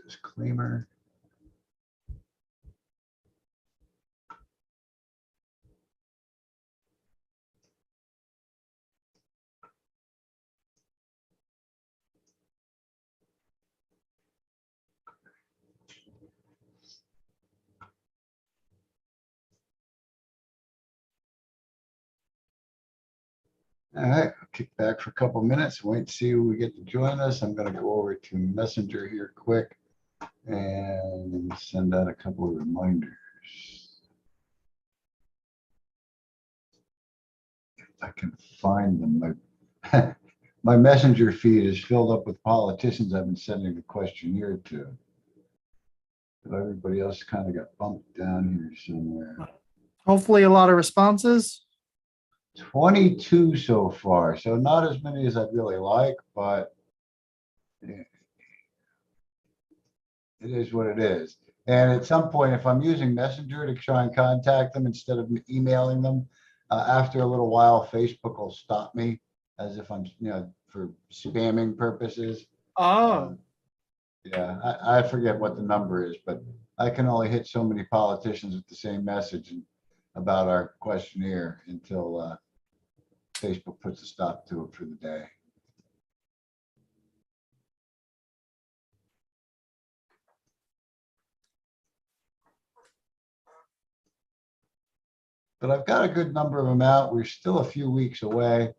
disclaimer. All right, I'll kick back for a couple minutes, wait to see who we get to join us. I'm going to go over to Messenger here quick and send out a couple of reminders. If I can find them. My Messenger feed is filled up with politicians I've been sending the questionnaire to. But everybody else kind of got bumped down here somewhere. Hopefully a lot of responses. 22 so far, so not as many as I'd really like, but it is what it is. And at some point, if I'm using Messenger to try and contact them instead of emailing them, after a little while, Facebook will stop me as if I'm, for spamming purposes. Oh, Yeah, I forget what the number is, but I can only hit so many politicians with the same message about our questionnaire until Facebook puts a stop to it for the day. But I've got a good number of them out. We're still a few weeks away.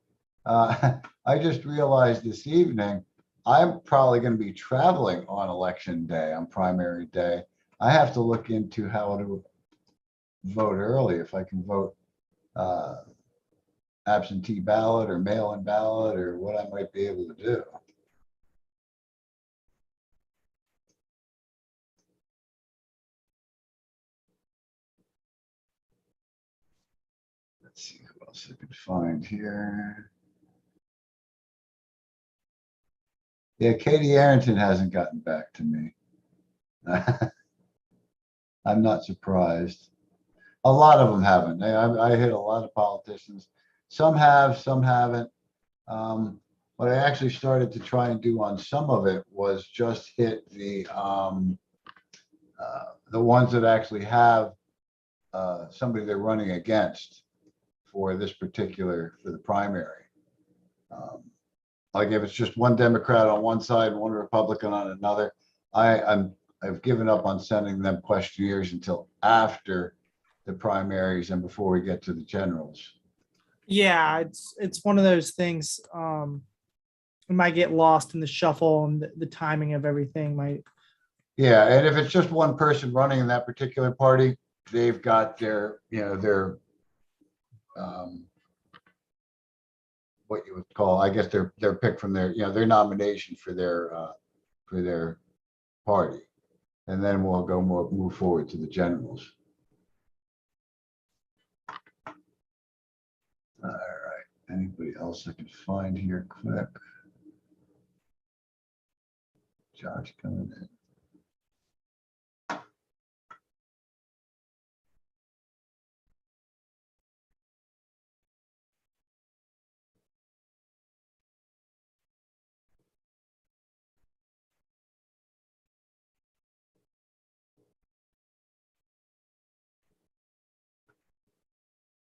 I just realized this evening, I'm probably going to be traveling on election day, on primary day. I have to look into how to vote early, if I can vote absentee ballot or mail-in ballot or what I might be able to do. Let's see who else I can find here. Yeah, Katie Arrington hasn't gotten back to me. I'm not surprised. A lot of them haven't. I hit a lot of politicians. Some have, some haven't. What I actually started to try and do on some of it was just hit the ones that actually have somebody they're running against for this particular, for the primary. Like if it's just one Democrat on one side, one Republican on another, I've given up on sending them questionnaires until after the primaries and before we get to the generals. yeah, it's one of those things. It might get lost in the shuffle and the timing of everything might. Yeah, and if it's just one person running in that particular party, they've got their, their what you would call, I guess their pick from their, their nomination for their party. And then we'll go move forward to the generals. All right, anybody else I can find here quick? Josh coming in.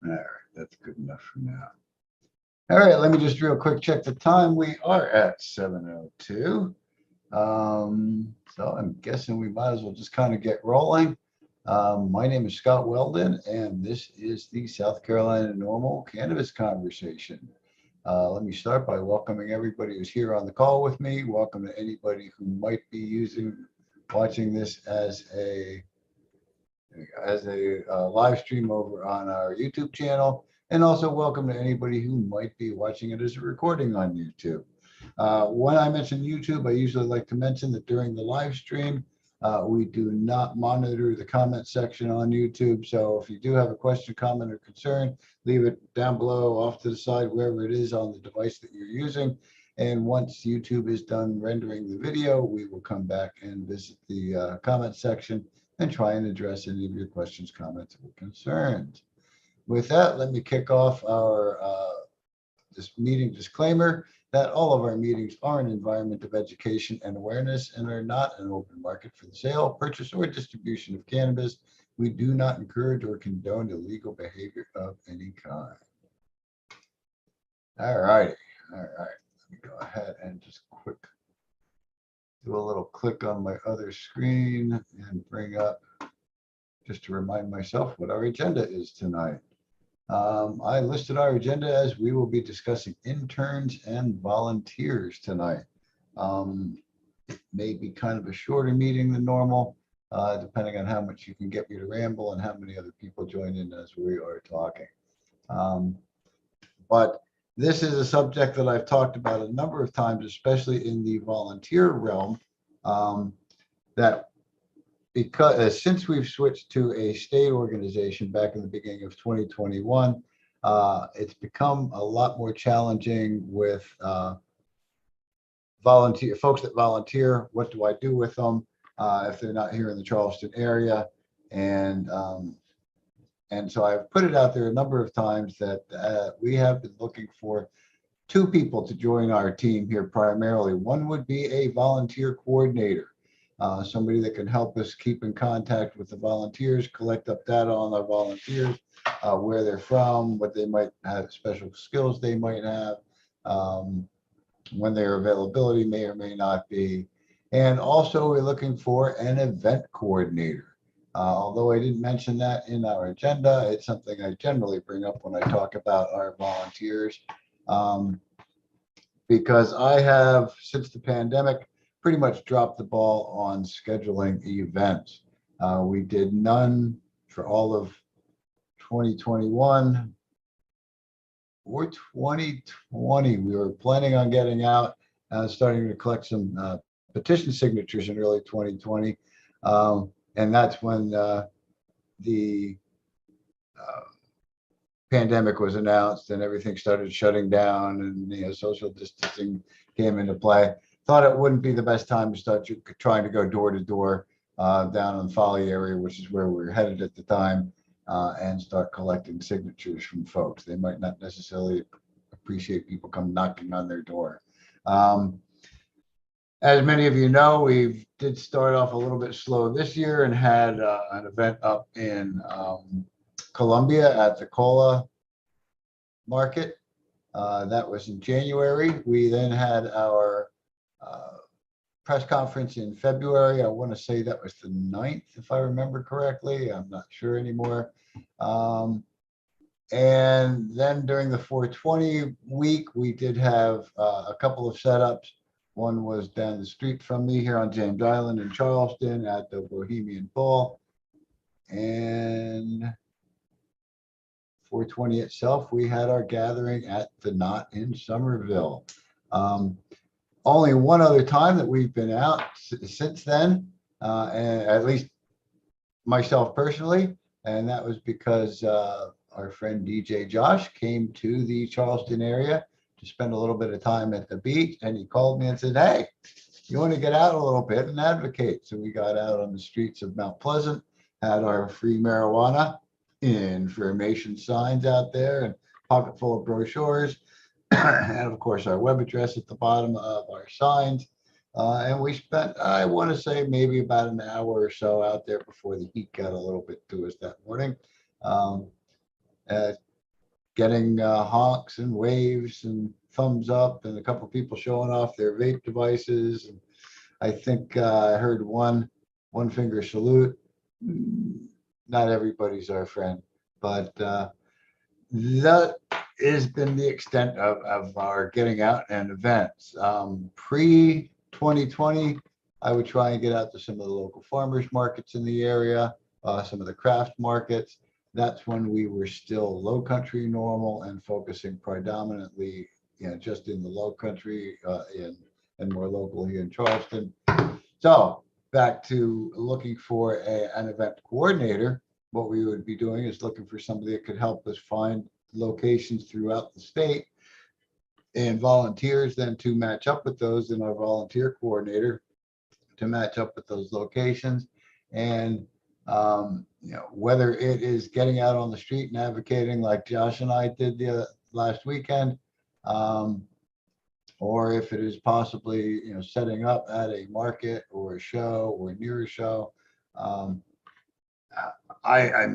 All right, that's good enough for now. All right, let me just real quick check the time. We are at 7:02. So I'm guessing we might as well just kind of get rolling. My name is Scott Weldon, and this is the South Carolina NORML Cannabis Conversation. Let me start by welcoming everybody who's here on the call with me. Welcome to anybody who might be watching this as a live stream over on our YouTube channel, and also welcome to anybody who might be watching it as a recording on YouTube. When I mention YouTube, I usually like to mention that during the live stream, we do not monitor the comment section on YouTube. So if you do have a question, comment, or concern, leave it down below, off to the side, wherever it is on the device that you're using. And once YouTube is done rendering the video, we will come back and visit the comment section and try and address any of your questions, comments, or concerns. With that, let me kick off our this meeting disclaimer. that all of our meetings are an environment of education and awareness and are not an open market for the sale, purchase, or distribution of cannabis. We do not encourage or condone illegal behavior of any kind. All righty. All right. Let me go ahead and just do a little click on my other screen and bring up, just to remind myself what our agenda is tonight. I listed our agenda as we will be discussing interns and volunteers tonight. It may be kind of a shorter meeting than normal, depending on how much you can get me to ramble and how many other people join in as we are talking. But this is a subject that I've talked about a number of times, especially in the volunteer realm, that because since we've switched to a state organization back in the beginning of 2021, it's become a lot more challenging with volunteer folks that volunteer. What do I do with them if they're not here in the Charleston area? And so I've put it out there a number of times that we have been looking for 2 people to join our team here primarily. One would be a volunteer coordinator, somebody that can help us keep in contact with the volunteers, collect up data on our volunteers, where they're from, what they might have, special skills they might have, when their availability may or may not be. And also we're looking for an event coordinator. Although I didn't mention that in our agenda, it's something I generally bring up when I talk about our volunteers. Because I have, since the pandemic, pretty much dropped the ball on scheduling events. We did none for all of 2021 or 2020. We were planning on getting out, starting to collect some petition signatures in early 2020. And that's when the pandemic was announced and everything started shutting down, and social distancing came into play. Thought it wouldn't be the best time to start trying to go door to door down in the Folly area, which is where we were headed at the time, and start collecting signatures from folks. They might not necessarily appreciate people come knocking on their door. As many of you know, we did start off a little bit slow this year and had an event up in Columbia at the Cola Market. That was in January. We then had our press conference in February. I want to say that was the 9th, if I remember correctly. I'm not sure anymore. And then during the 420 week, we did have a couple of setups. One was down the street from me here on James Island in Charleston at the Bohemian Ball. And 420 itself, we had our gathering at the Knot in Somerville. Only one other time that we've been out since then, and at least myself personally, and that was because our friend DJ Josh came to the Charleston area to spend a little bit of time at the beach, and he called me and said, "Hey, you want to get out a little bit and advocate?" So we got out on the streets of Mount Pleasant, had our free marijuana information signs out there and pocket full of brochures, and of course our web address at the bottom of our signs. And we spent, I want to say, maybe about an hour or so out there before the heat got a little bit to us that morning, getting honks and waves and thumbs up and a couple of people showing off their vape devices. And I think I heard one finger salute. Not everybody's our friend, but that has been the extent of our getting out and events. Pre-2020, I would try and get out to some of the local farmers markets in the area, some of the craft markets. That's when we were still low country NORML and focusing predominantly, just in the low country and more locally in Charleston. So back to looking for an event coordinator. What we would be doing is looking for somebody that could help us find locations throughout the state and volunteers then to match up with those, and our volunteer coordinator to match up with those locations. And whether it is getting out on the street and advocating like Josh and I did the last weekend, or if it is possibly, setting up at a market or a show or near a show. Um, I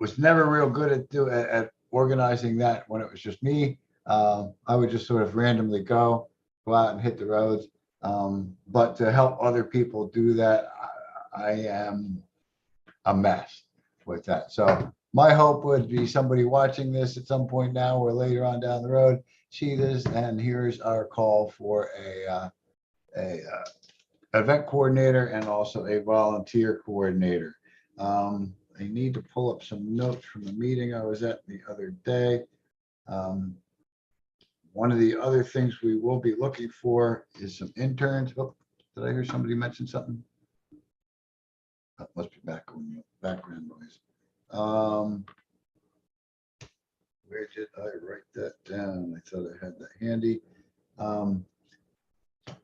was never real good at organizing that when it was just me. I would just sort of randomly go out and hit the roads. But to help other people do that, I am a mess with that. So my hope would be somebody watching this at some point now or later on down the road see this, and here's our call for a event coordinator and also a volunteer coordinator. I need to pull up some notes from the meeting I was at the other day. Um, One of the other things we will be looking for is some interns. Oh, did I hear somebody mention something? That must be background noise. Where did I write that down? I thought I had that handy. A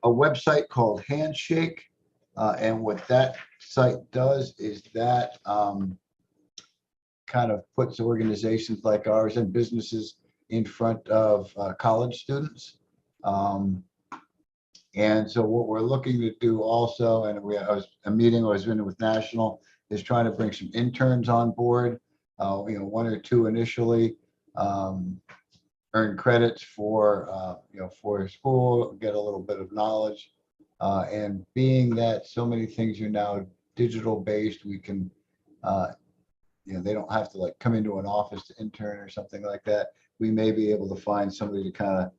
website called Handshake. And what that site does is that kind of puts organizations like ours and businesses in front of college students. And so what we're looking to do also, and a meeting I was in with National, is trying to bring some interns on board, one or two initially, earn credits for school, get a little bit of knowledge. And being that so many things are now digital based, we can, they don't have to like come into an office to intern or something like that. We may be able to find somebody to kind of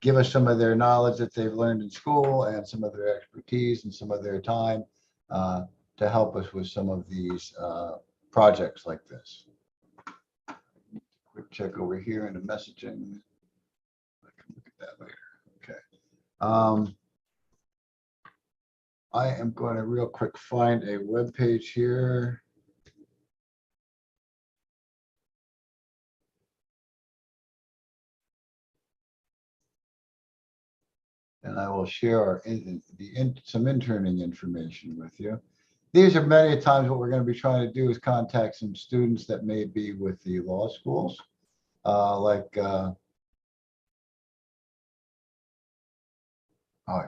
give us some of their knowledge that they've learned in school and some of their expertise and some of their time to help us with some of these projects like this. Quick check over here in the messaging. I can look at that later. Okay. I am going to real quick find a web page here. And I will share some interning information with you. These are many times what we're going to be trying to do is contact some students that may be with the law schools, I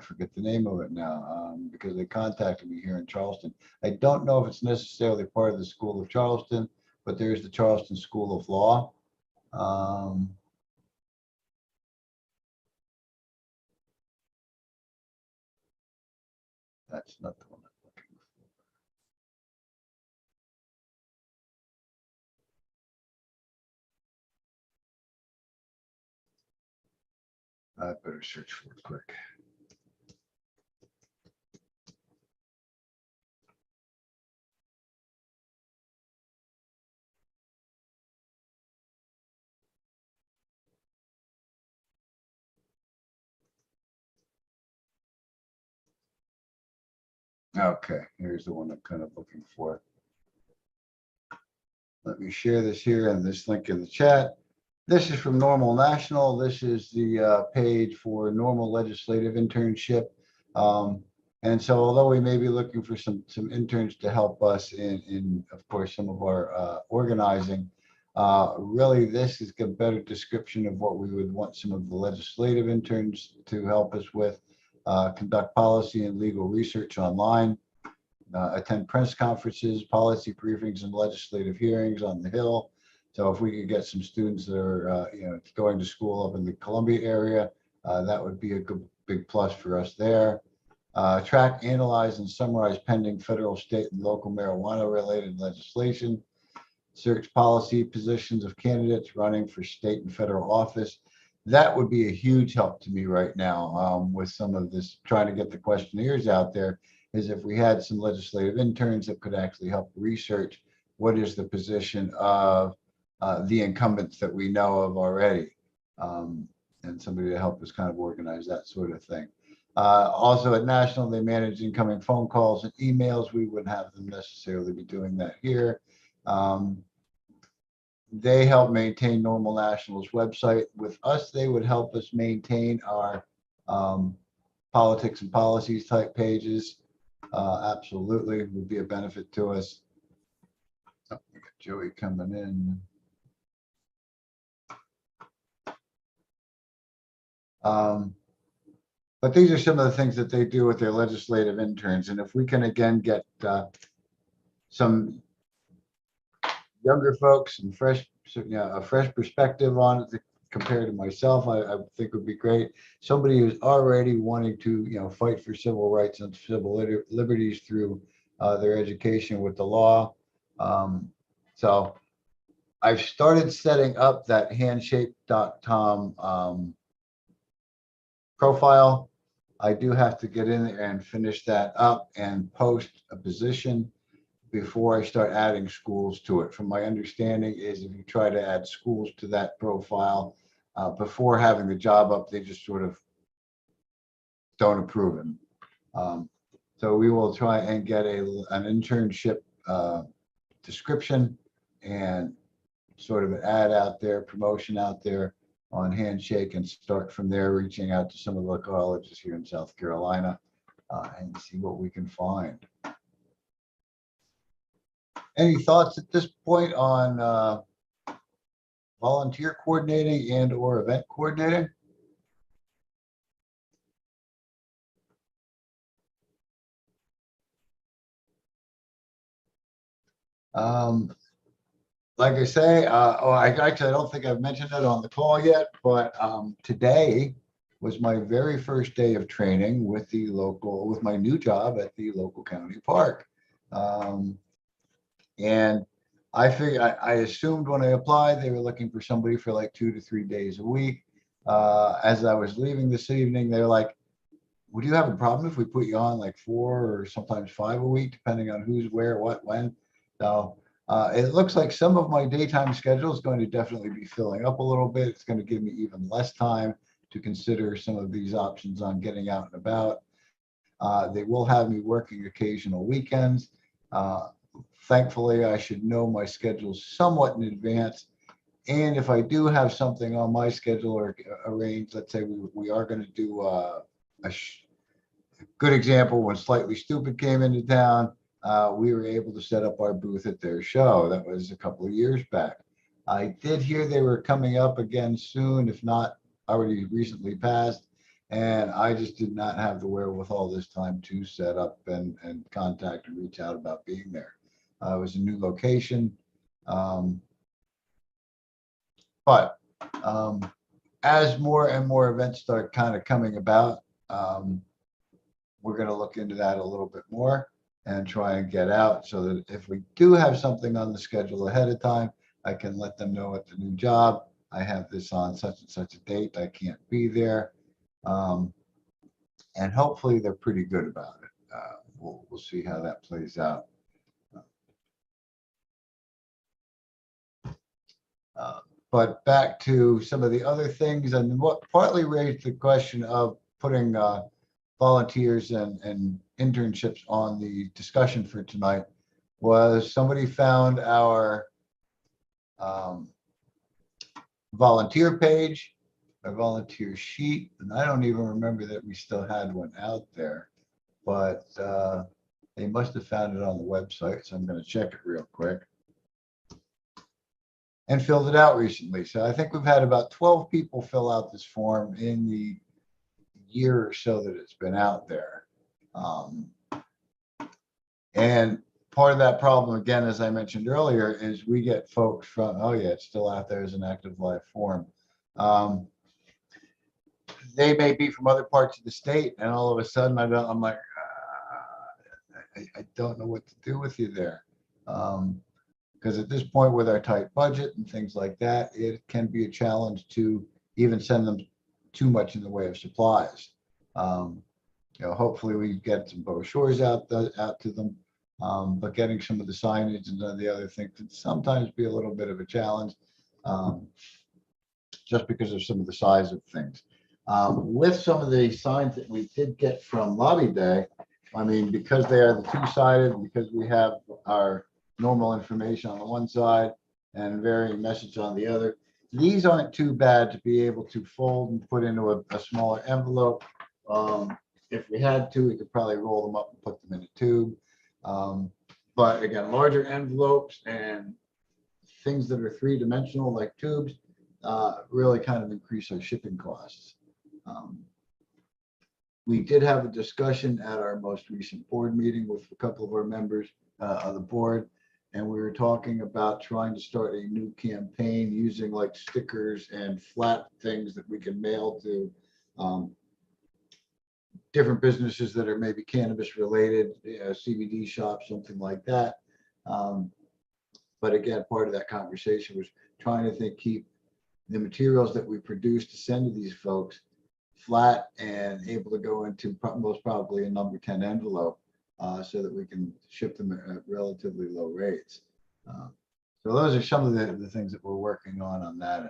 forget the name of it now, because they contacted me here in Charleston. I don't know if it's necessarily part of the School of Charleston, but there's the Charleston School of Law. That's not the one I'm looking for. I better search for it quick. Okay, here's the one I'm kind of looking for. Let me share this here and this link in the chat. This is from NORML National. This is the page for NORML legislative internship. And so although we may be looking for some interns to help us in of course, some of our organizing, really this is a better description of what we would want some of the legislative interns to help us with, conduct policy and legal research online, attend press conferences, policy briefings, and legislative hearings on the Hill. So if we could get some students that are, going to school up in the Columbia area, that would be a good big plus for us there. Track, analyze, and summarize pending federal, state, and local marijuana-related legislation. Search policy positions of candidates running for state and federal office. That would be a huge help to me right now with some of this, trying to get the questionnaires out there, is if we had some legislative interns that could actually help research what is the position of the incumbents that we know of already, and somebody to help us kind of organize that sort of thing. Also at National, they manage incoming phone calls and emails. We wouldn't have them necessarily be doing that here. They help maintain NORML National's website. With us, they would help us maintain our politics and policies type pages. Absolutely would be a benefit to us. Oh, we got Joey coming in. But these are some of the things that they do with their legislative interns. And if we can again get some younger folks and fresh, a fresh perspective on it compared to myself, I think would be great. Somebody who's already wanting to, fight for civil rights and civil liberties through their education with the law. So I've started setting up that handshape.com profile. I do have to get in there and finish that up and post a position before I start adding schools to it. From my understanding is if you try to add schools to that profile before having the job up, they just sort of don't approve it. So we will try and get an internship description and sort of an ad out there, promotion out there on Handshake, and start from there, reaching out to some of the colleges here in South Carolina and see what we can find. Any thoughts at this point on volunteer coordinating and or event coordinating? Like I say, I don't think I've mentioned it on the call yet, but today was my very first day of training with my new job at the local county park. And I figured, I assumed when I applied, they were looking for somebody for like 2 to 3 days a week. As I was leaving this evening, they're like, would you have a problem if we put you on like 4 or sometimes 5 a week, depending on who's where, what, when? So it looks like some of my daytime schedule is going to definitely be filling up a little bit. It's going to give me even less time to consider some of these options on getting out and about. They will have me working occasional weekends. Thankfully, I should know my schedule somewhat in advance. And if I do have something on my schedule or arranged, let's say we are going to do a good example, when Slightly Stupid came into town, we were able to set up our booth at their show. That was a couple of years back. I did hear they were coming up again soon, if not already recently passed. And I just did not have the wherewithal this time to set up and contact and reach out about being there. It was a new location. But as more and more events start kind of coming about, we're going to look into that a little bit more and try and get out so that if we do have something on the schedule ahead of time, I can let them know at the new job, I have this on such and such a date, I can't be there. And hopefully they're pretty good about it. We'll see how that plays out. But back to some of the other things, and what partly raised the question of putting volunteers and internships on the discussion for tonight was somebody found our volunteer page, our volunteer sheet, and I don't even remember that we still had one out there, but they must have found it on the website, so I'm going to check it real quick. And filled it out recently. So I think we've had about 12 people fill out this form in the year or so that it's been out there. And part of that problem, again, as I mentioned earlier, is we get folks from, oh yeah, it's still out there as an active live form. They may be from other parts of the state, and all of a sudden I'm like, I don't know what to do with you there. Because at this point, with our tight budget and things like that, it can be a challenge to even send them too much in the way of supplies. Hopefully we get some brochures out to them, but getting some of the signage and the other things can sometimes be a little bit of a challenge, just because of some of the size of things. With some of the signs that we did get from Lobby Day, I mean, because they are the two-sided, because we have our normal information on the one side and varying message on the other. These aren't too bad to be able to fold and put into a smaller envelope. If we had to, we could probably roll them up and put them in a tube. But again, larger envelopes and things that are three-dimensional like tubes really kind of increase our shipping costs. Um, we did have a discussion at our most recent board meeting with a couple of our members of the board, and we were talking about trying to start a new campaign using like stickers and flat things that we can mail to different businesses that are maybe cannabis related, CBD shops, something like that. But again, part of that conversation was trying to keep the materials that we produce to send to these folks flat and able to go into most probably a number 10 envelope so that we can ship them at relatively low rates. So those are some of the things that we're working on that end.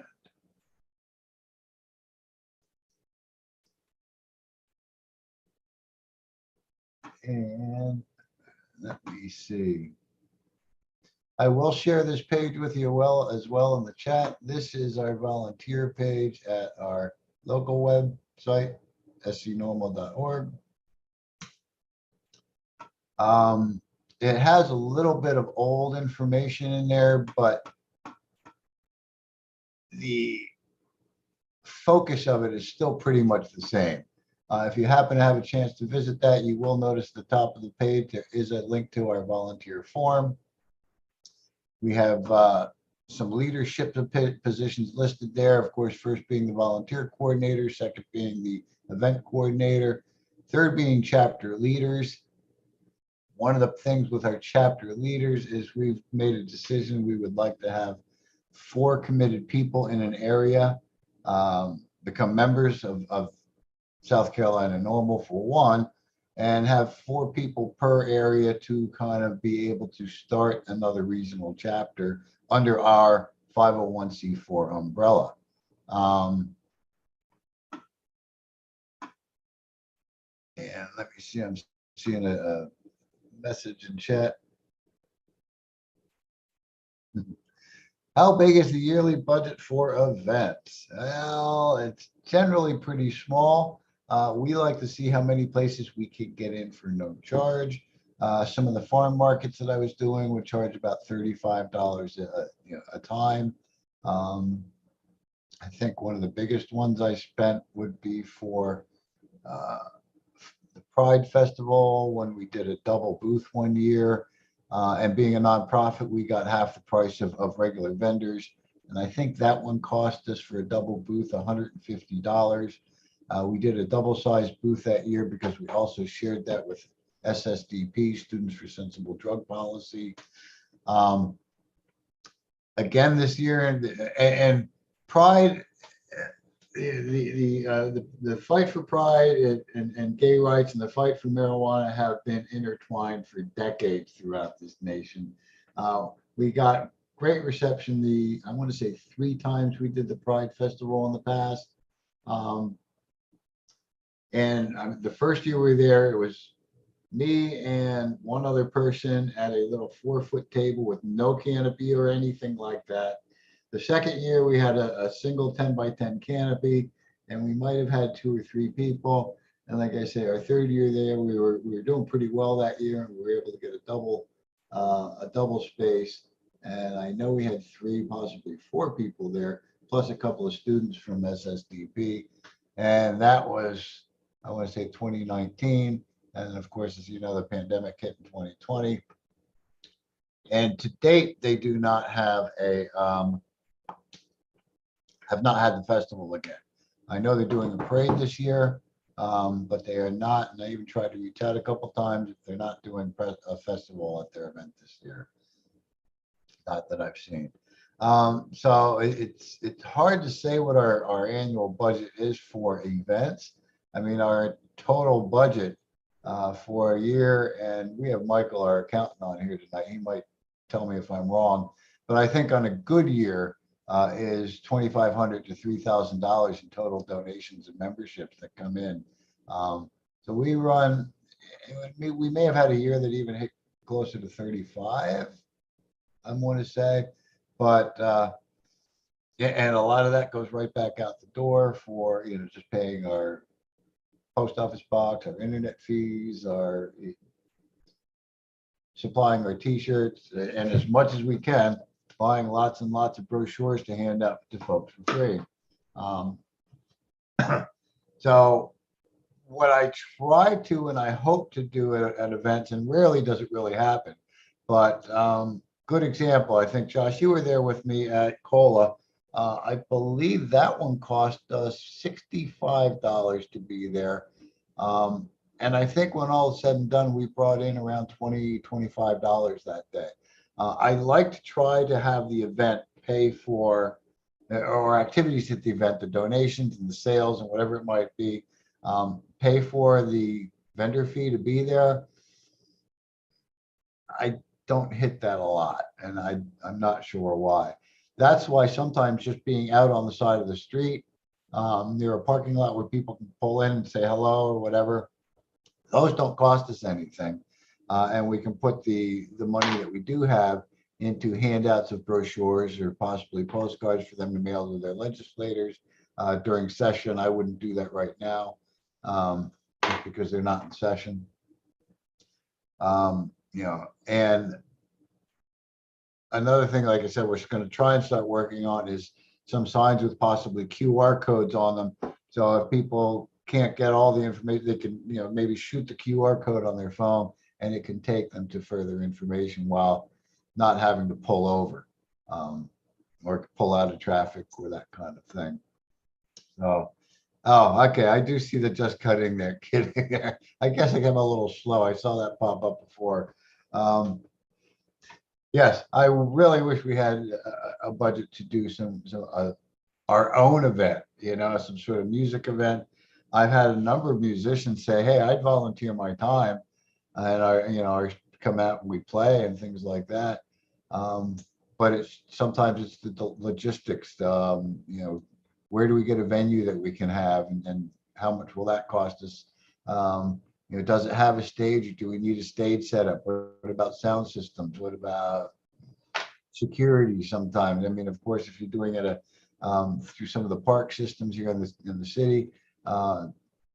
And let me see. I will share this page with you as well in the chat. This is our volunteer page at our local website, scnormal.org. It has a little bit of old information in there, but the focus of it is still pretty much the same. If you happen to have a chance to visit that, you will notice at the top of the page there is a link to our volunteer form. We have some leadership positions listed there. Of course, first being the volunteer coordinator, second being the event coordinator, third being chapter leaders. One of the things with our chapter leaders is we've made a decision. We would like to have 4 committed people in an area become members of South Carolina NORML for one, and have 4 people per area to kind of be able to start another regional chapter under our 501c4 umbrella. And let me see, I'm seeing a message in chat. How big is the yearly budget for events? Well, it's generally pretty small. We like to see how many places we could get in for no charge. Some of the farm markets that I was doing would charge about $35 a time. I think one of the biggest ones I spent would be for the Pride Festival when we did a double booth one year. And being a nonprofit, we got half the price of regular vendors. And I think that one cost us for a double booth $150. We did a double-sized booth that year because we also shared that with SSDP, Students for Sensible Drug Policy. Again this year, and Pride, the fight for pride and gay rights and the fight for marijuana have been intertwined for decades throughout this nation. We got great reception. I want to say 3 times we did the Pride Festival in the past. And the first year we were there, it was me and one other person at a little 4-foot table with no canopy or anything like that. The second year we had a single 10 by 10 canopy, and we might have had 2 or 3 people. And like I say, our third year there, we were doing pretty well that year, and we were able to get a double space. And I know we had 3, possibly 4 people there, plus a couple of students from SSDP. And that was, I want to say 2019. And of course, as you know, the pandemic hit in 2020. And to date, they do not have have not had the festival again. I know they're doing a parade this year, but they are not, and I even tried to reach out a couple times if they're not doing a festival at their event this year. Not that I've seen. So it's hard to say what our annual budget is for events. I mean, our total budget for a year, and we have Michael, our accountant, on here tonight. He might tell me if I'm wrong, but I think on a good year is $2,500 to $3,000 in total donations and memberships that come in. So we run, we may have had a year that even hit closer to 35, I want to say, but yeah, and a lot of that goes right back out the door for, just paying our post office box, our internet fees, our supplying our t-shirts, and as much as we can, buying lots and lots of brochures to hand out to folks for free. So what I try to and I hope to do at events, and rarely does it really happen, but good example. I think, Josh, you were there with me at Cola. I believe that one cost us $65 to be there. And I think when all is said and done, we brought in around $25 that day. I like to try to have the event pay for or activities at the event, the donations and the sales and whatever it might be, pay for the vendor fee to be there. I don't hit that a lot, and I'm not sure why. That's why sometimes just being out on the side of the street, near a parking lot where people can pull in and say hello or whatever, those don't cost us anything. And we can put the money that we do have into handouts of brochures or possibly postcards for them to mail to their legislators during session. I wouldn't do that right now just because they're not in session. And another thing, like I said, we're going to try and start working on is some signs with possibly QR codes on them. So if people can't get all the information, they can, maybe shoot the QR code on their phone and it can take them to further information while not having to pull over or pull out of traffic or that kind of thing. So, oh, okay. I do see the just cutting there, kidding there. I guess I got a little slow. I saw that pop up before. Yes, I really wish we had a budget to do some our own event, some sort of music event. I've had a number of musicians say, "Hey, I'd volunteer my time, and I come out and we play and things like that." But sometimes it's the logistics. Where do we get a venue that we can have, and how much will that cost us? Does it have a stage? Do we need a stage setup? What about sound systems? What about security? Sometimes, I mean, of course, if you're doing it through some of the park systems here in the city,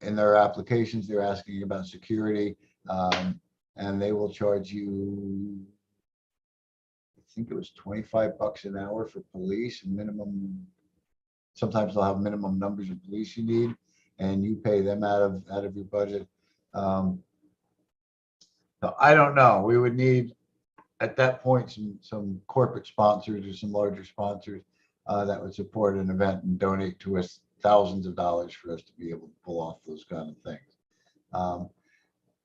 in their applications, they're asking about security, and they will charge you, I think it was $25 an hour for police, minimum. Sometimes they'll have minimum numbers of police you need, and you pay them out of your budget. So I don't know. We would need at that point some corporate sponsors or some larger sponsors that would support an event and donate to us thousands of dollars for us to be able to pull off those kind of things.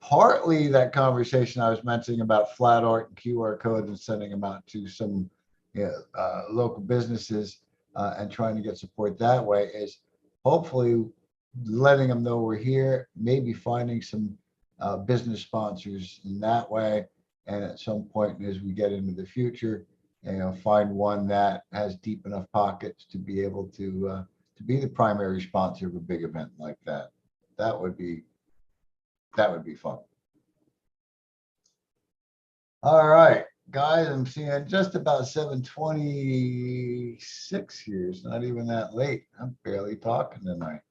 Partly that conversation I was mentioning about flat art and QR codes and sending them out to some local businesses and trying to get support that way is hopefully letting them know we're here, maybe finding some business sponsors in that way. And at some point as we get into the future, find one that has deep enough pockets to be able to be the primary sponsor of a big event like that. That would be fun. All right, guys, I'm seeing just about 7:26 here. It's not even that late. I'm barely talking tonight.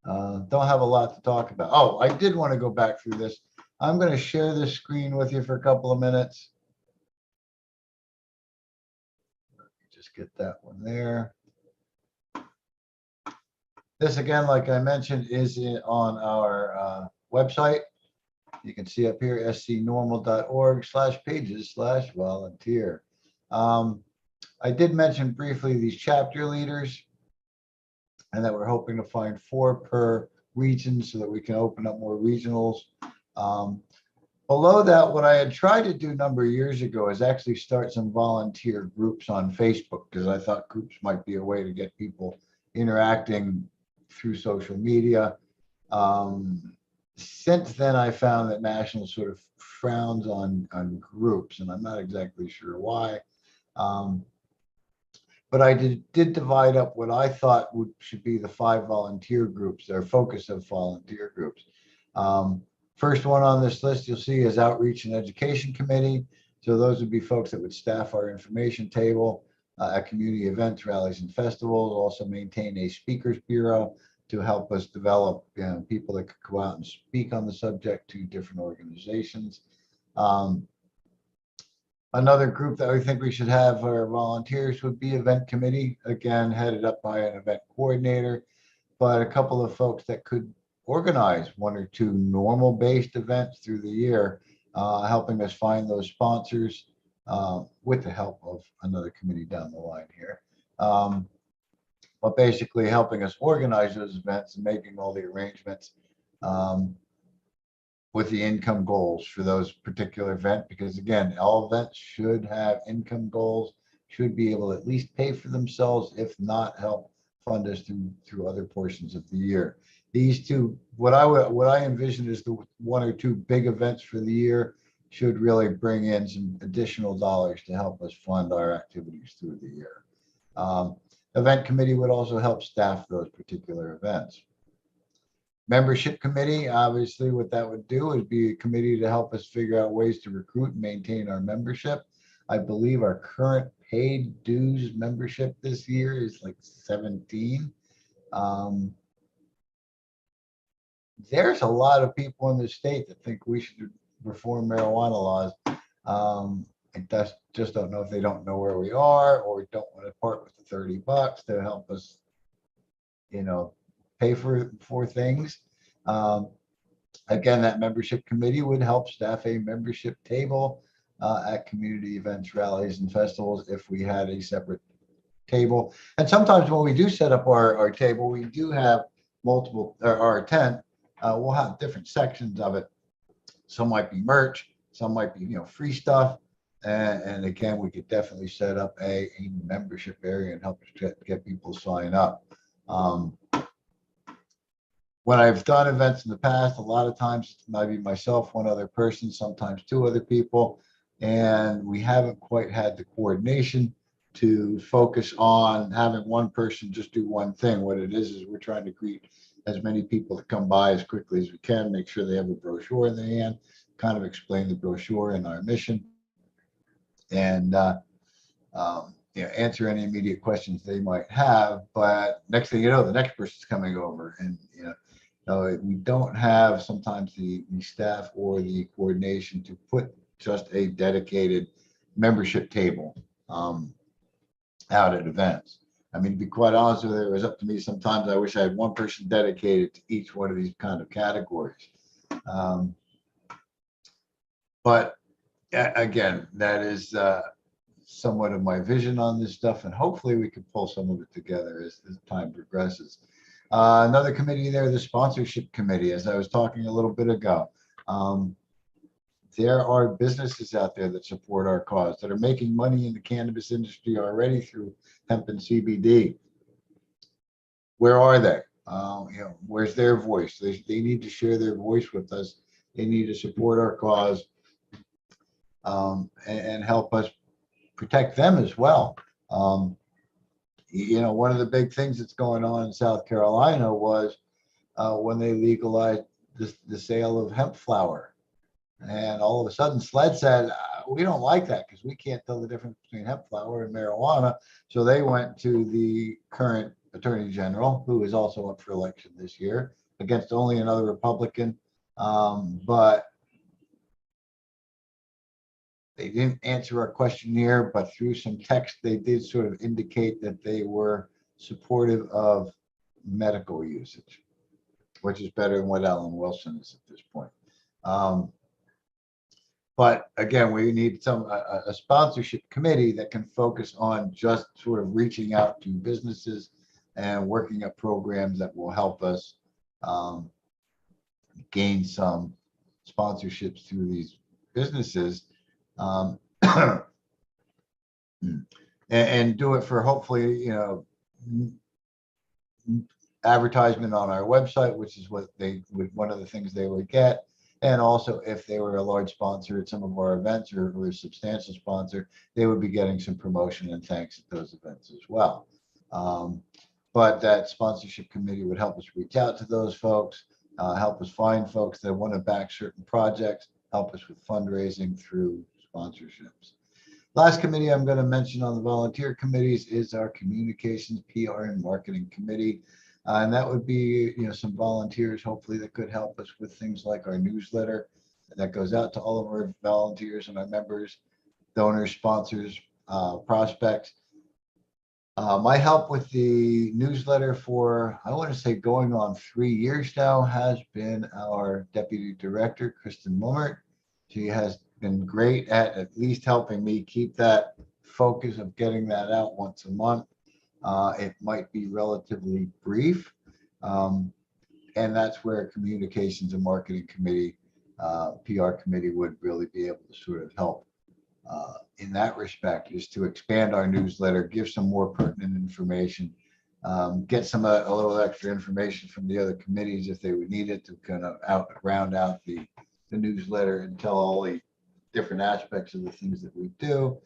Don't have a lot to talk about. Oh, I did want to go back through this. I'm going to share this screen with you for a couple of minutes. Just get that one there. This, again, like I mentioned, is on our website. You can see up here, scnormal.org/pages/volunteer. I did mention briefly these chapter leaders and that we're hoping to find 4 per region so that we can open up more regionals. Below that, what I had tried to do a number of years ago is actually start some volunteer groups on Facebook because I thought groups might be a way to get people interacting through social media. Since then, I found that National sort of frowns on groups, and I'm not exactly sure why. But I did divide up what I thought should be the 5 volunteer groups, their focus of volunteer groups. First one on this list you'll see is Outreach and Education Committee. So those would be folks that would staff our information table at community events, rallies, and festivals. Also maintain a speakers bureau to help us develop people that could go out and speak on the subject to different organizations. Another group that we think we should have our volunteers would be event committee, again, headed up by an event coordinator. but a couple of folks that could organize one or two normal based events through the year, helping us find those sponsors with the help of another committee down the line here. But basically helping us organize those events and making all the arrangements with the income goals for those particular events, because again, all events should have income goals, should be able to at least pay for themselves, if not help fund us through other portions of the year. These two, what I envision is the one or two big events for the year should really bring in some additional dollars to help us fund our activities through the year. Event committee would also help staff those particular events. Membership committee, obviously what that would do is be a committee to help us figure out ways to recruit and maintain our membership. I believe our current paid dues membership this year is like 17. There's a lot of people in the state that think we should reform marijuana laws. I just don't know if they don't know where we are or don't want to part with the $30 to help us, pay for things. Again, that membership committee would help staff a membership table at community events, rallies, and festivals if we had a separate table. And sometimes when we do set up our table, we do have multiple, or our tent, we'll have different sections of it. Some might be merch, some might be, free stuff. And again, we could definitely set up a membership area and help get people sign up. When I've done events in the past, a lot of times it might be myself, one other person, sometimes two other people, and we haven't quite had the coordination to focus on having one person just do one thing. What it is we're trying to greet as many people that come by as quickly as we can, make sure they have a brochure in their hand, kind of explain the brochure and our mission, and answer any immediate questions they might have. But next thing you know, the next person's coming over, and we don't have sometimes the staff or the coordination to put just a dedicated membership table out at events. I mean, to be quite honest with you, it was up to me. Sometimes I wish I had one person dedicated to each one of these kind of categories. But again, that is somewhat of my vision on this stuff, and hopefully we can pull some of it together as time progresses. Another committee there, the sponsorship committee, as I was talking a little bit ago. There are businesses out there that support our cause, that are making money in the cannabis industry already through hemp and CBD. Where are they? Where's their voice? They need to share their voice with us. They need to support our cause and help us protect them as well. One of the big things that's going on in South Carolina was when they legalized the sale of hemp flower. And all of a sudden, SLED said, we don't like that because we can't tell the difference between hemp flower and marijuana. So they went to the current Attorney General, who is also up for election this year, against only another Republican. But they didn't answer our questionnaire, but through some text, they did sort of indicate that they were supportive of medical usage, which is better than what Alan Wilson is at this point. But again, we need a sponsorship committee that can focus on just sort of reaching out to businesses and working up programs that will help us gain some sponsorships through these businesses, and do it for hopefully, advertisement on our website, which is what one of the things they would get. And also, if they were a large sponsor at some of our events or a substantial sponsor, they would be getting some promotion and thanks at those events as well. But that sponsorship committee would help us reach out to those folks, help us find folks that want to back certain projects, help us with fundraising through sponsorships. Last committee I'm going to mention on the volunteer committees is our communications, PR, and marketing committee. And that would be, some volunteers, hopefully, that could help us with things like our newsletter that goes out to all of our volunteers and our members, donors, sponsors, prospects. My help with the newsletter for, I want to say going on 3 years now, has been our Deputy Director, Kristen Mummert. She has been great at least helping me keep that focus of getting that out once a month. It might be relatively brief. And that's where Communications and Marketing Committee, PR Committee would really be able to sort of help in that respect, is to expand our newsletter, give some more pertinent information, get some a little extra information from the other committees if they would need it to kind of round out the newsletter and tell all the different aspects of the things that we do,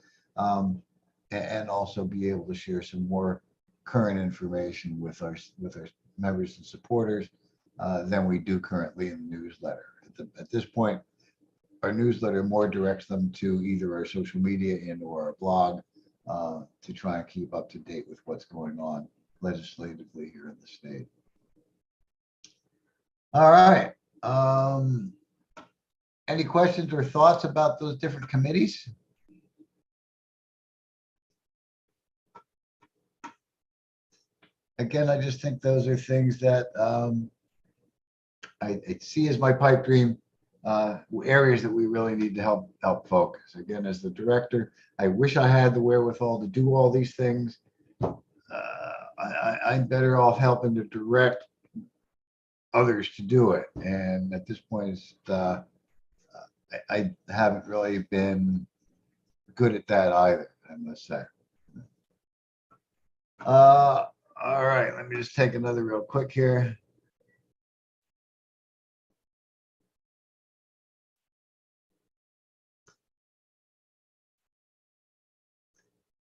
and also be able to share some more current information with our members and supporters than we do currently in the newsletter. At this point, our newsletter more directs them to either our social media and or our blog to try and keep up to date with what's going on legislatively here in the state. All right. Any questions or thoughts about those different committees? Again, I just think those are things that I see as my pipe dream areas that we really need to help focus. Again, as the director, I wish I had the wherewithal to do all these things. I'm better off helping to direct others to do it. And at this point, I haven't really been good at that either, I must say. All right, let me just take another real quick here.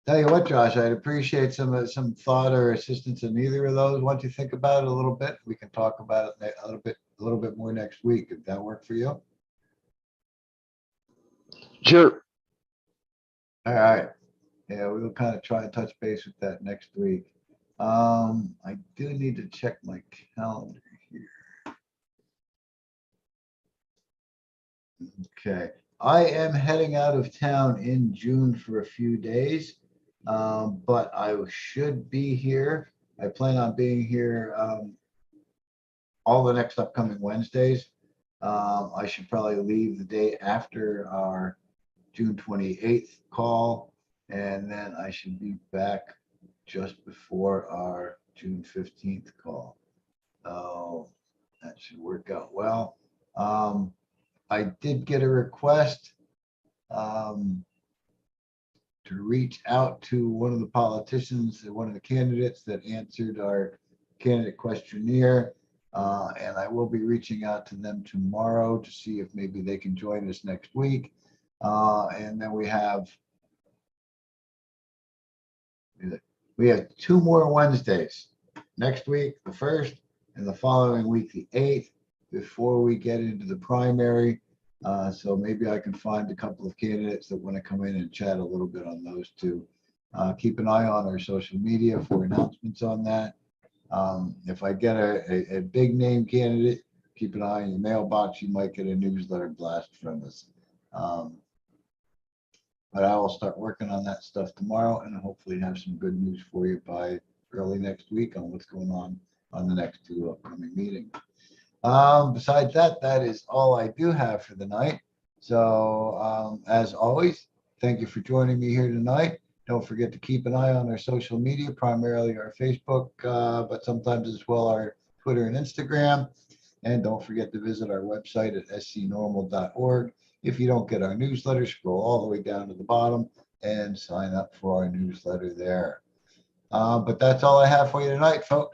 Tell you what, Josh, I'd appreciate some thought or assistance in either of those. Once you think about it a little bit, we can talk about it a little bit more next week. If that work for you? Sure. All right. Yeah, we'll kind of try and touch base with that next week. I do need to check my calendar here. Okay. I am heading out of town in June for a few days, but I should be here. I plan on being here all the next upcoming Wednesdays. I should probably leave the day after our June 28th call, and then I should be back just before our June 15th call. Oh, that should work out well. I did get a request to reach out to one of the politicians, one of the candidates that answered our candidate questionnaire. And I will be reaching out to them tomorrow to see if maybe they can join us next week. And then we have 2 more Wednesdays next week, the 1st, and the following week, the 8th, before we get into the primary. So maybe I can find a couple of candidates that want to come in and chat a little bit on those two. Keep an eye on our social media for announcements on that. If I get a big name candidate, keep an eye on your mailbox. You might get a newsletter blast from us. But I will start working on that stuff tomorrow and hopefully have some good news for you by early next week on what's going on the next 2 upcoming meetings. Besides that, that is all I do have for the night. So as always, thank you for joining me here tonight. Don't forget to keep an eye on our social media, primarily our Facebook, but sometimes as well our Twitter and Instagram. And don't forget to visit our website at scnormal.org. If you don't get our newsletter, scroll all the way down to the bottom and sign up for our newsletter there. But that's all I have for you tonight, folks.